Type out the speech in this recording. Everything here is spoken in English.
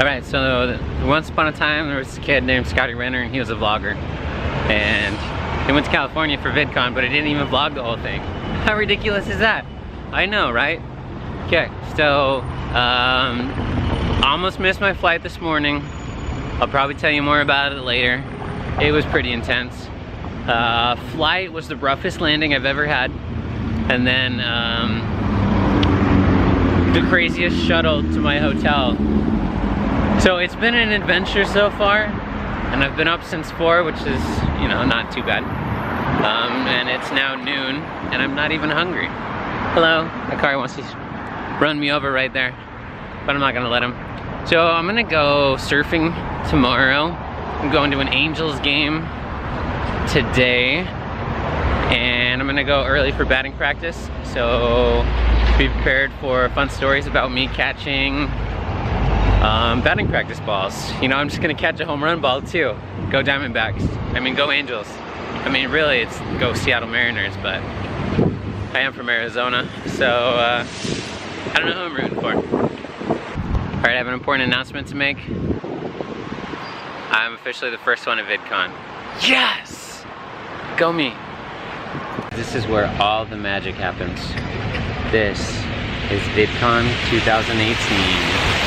Alright, so once upon a time there was this kid named Scotty Renner, and he was a vlogger. And he went to California for VidCon, but he didn't even vlog the whole thing. How ridiculous is that? I know, right? Okay, so almost missed my flight this morning. I'll probably tell you more about it later. It was pretty intense. Flight was the roughest landing I've ever had. And then the craziest shuttle to my hotel. So it's been an adventure so far, and I've been up since 4, which is, you know, not too bad. And it's now noon, and I'm not even hungry. Hello, a car wants to run me over right there, but I'm not gonna let him. So I'm gonna go surfing tomorrow. I'm going to an Angels game today, and I'm gonna go early for batting practice. So be prepared for fun stories about me catching batting practice balls. You know, I'm just gonna catch a home run ball too. Go Diamondbacks. I mean, go Angels. I mean, really, it's go Seattle Mariners, but I am from Arizona, so I don't know who I'm rooting for. All right, I have an important announcement to make. I'm officially the first one at VidCon. Yes! Go me. This is where all the magic happens. This is VidCon 2018.